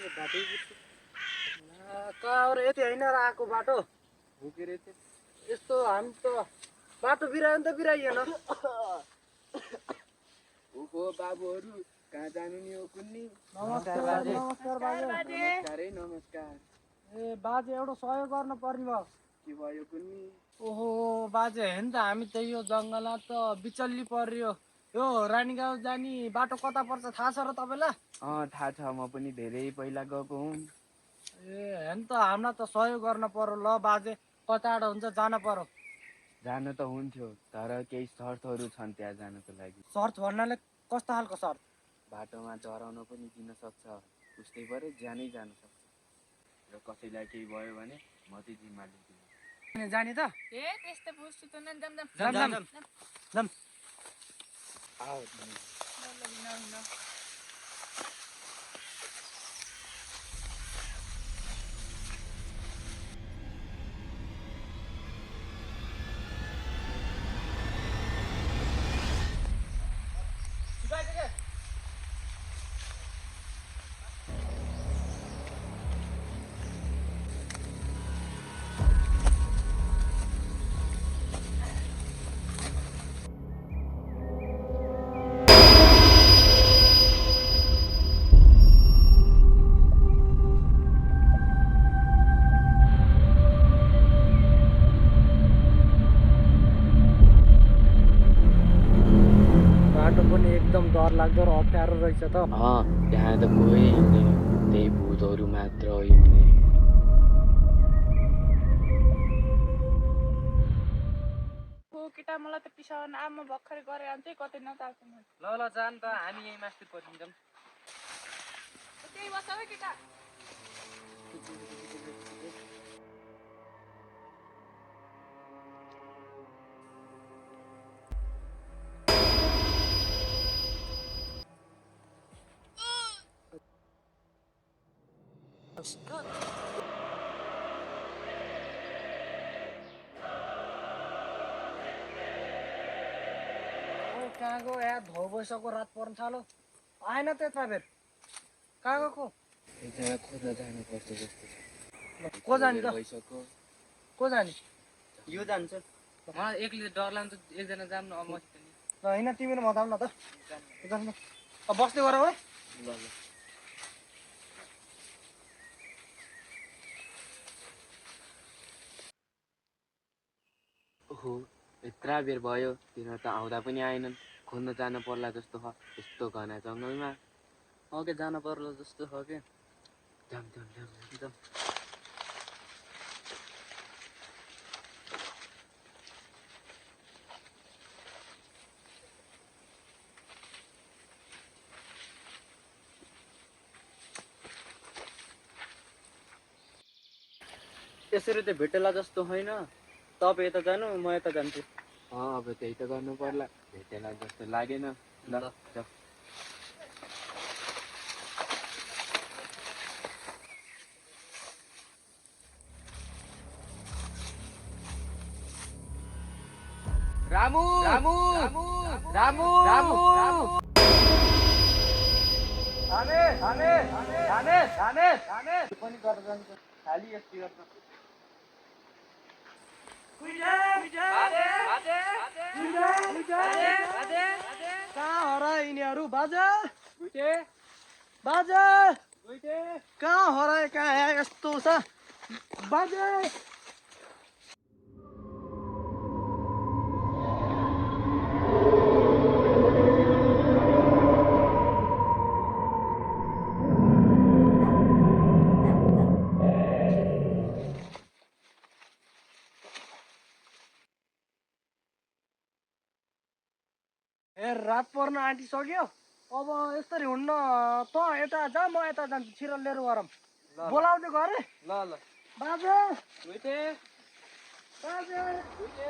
बाटै कहाँ यति होइन र आएको बाटो हो के रे यस्तो हामी त बाटो बिरायो नि त बिराइएन हो बाबुहरू कहाँ जानु नि हो कुन्नी नमस्कार बाजे नमस्कार है नमस्कार ए बाजे एउटा सहयोग गर्न पर्ने भयो के भयो कुन्नी ओहो बाजे होइन त हामी त यो जङ्गलमा त बिचल्ली पर्यो यो रानीगाउँ जाने बाटो कता पर्छ थाहा छ र तपाईँलाई थाहा छ म पनि धेरै पहिला गएको हुँ ए होइन त हामीलाई त सहयोग गर्न पर्यो ल बाजे कताबाट हुन्छ जान पर्यो जान त हुन्थ्यो तर केही शर्तहरू छन् त्यहाँ जानको लागि सर्त भन्नाले कस्तो खालको सर्त बाटोमा डराउन पनि दिन सक्छ उस्तै पऱ्यो ज्यानै जान सक्छ र कसैलाई केही भयो भने म चाहिँ जिम्मा लिन्छु जाने त ए त्यस्तो बुझ्छु त न जम जम जाम जाम जाम आओ बाटो पनि एकदम डर लाग्दो र अप्ठ्यारो रहेछ त त्यहाँ त कोही हिँड्दैन त्यही भूतहरू मात्र हिँड्ने हो केटा मलाई त पिसाउन आमा भर्खरै गरे अन्त कतै नचाल्छु म ल जान त हामी यही मास्ति पर्छौँ त्यही बस है केटा कहाँ गयो यहाँ धो बैसको रात पर्न थालो आएन त्यत्रा बेर कहाँ गएको एकजना खोज्न जानुपर्छ जस्तो छ को जाने त भइसक्यो को जाने यो जान्छ मलाई एक्लै डर लाग्छ एकजना जाम न मसित नि ल होइन तिमी र म जाऊँ न त जाऊँ न बस्दै गर है ल ल ओहो यत्रा बेर भयो तिनीहरू त आउँदा पनि आएनन् खोज्न जान पर्ला जस्तो छ यस्तो घना जङ्गलमा अघि जान पर्ला जस्तो छ कि जाम जाम जाम जाम यसरी त भेटेला जस्तो होइन तपाईँ यता जानु म यता जान्छु अब त्यही त गर्नु पर्ला भेटेला जस्तो लागेन ल जाऊ रामु रामु रामु रामु रामु थाने थाने थाने थाने थाने पनि गरेर जान्छ खाली यति गर्छ कहाँ हराए यिनीहरू बाजा बाजा कहाँ हराए कहाँ आए यस्तो छ बाजे ए रात पर्न आँटिसक्यो अब यसरी हुन्न त यता जा म यता जान्छु छिरल लिएर गरौँ बोलाउँदै गरे ल ल बाजे दुईटे बाजे दुईटे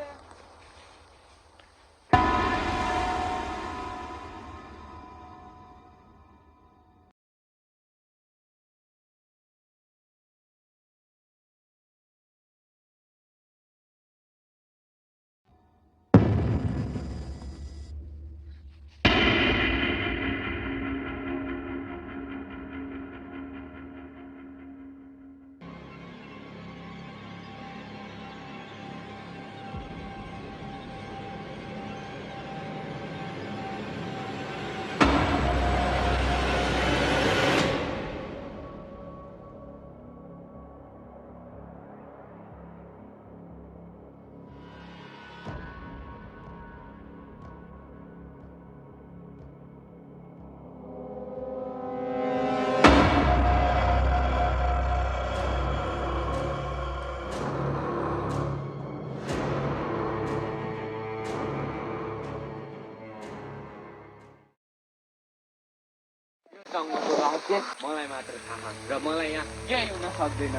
मसँग राज्य मलाई मात्र थाहा र मलाई यहाँ केही हुन सक्दैन।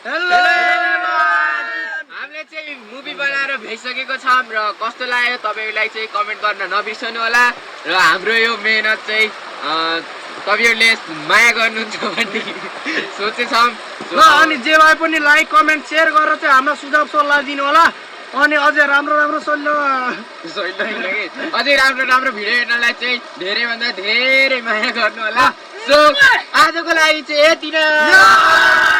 हेलो हामीले चाहिँ मुभी बनाएर भ्याइसकेको छ र कस्तो लाग्यो तपाईँलाई चाहिँ कमेन्ट गर्न नबिर्सनु होला र हाम्रो यो मेहनत चाहिँ तपाईँहरूले माया गर्नुहुन्छ भन्ने सोचेछौँ। ल अनि जे भए पनि लाइक कमेन्ट सेयर गरेर चाहिँ हामीलाई सुझाव सल्लाह दिनु होला अनि अझै राम्रो राम्रो अझै राम्रो राम्रो भिडियो हेर्नलाई चाहिँ धेरैभन्दा धेरै माया गर्नु होला। सो आजको लागि चाहिँ यति नै।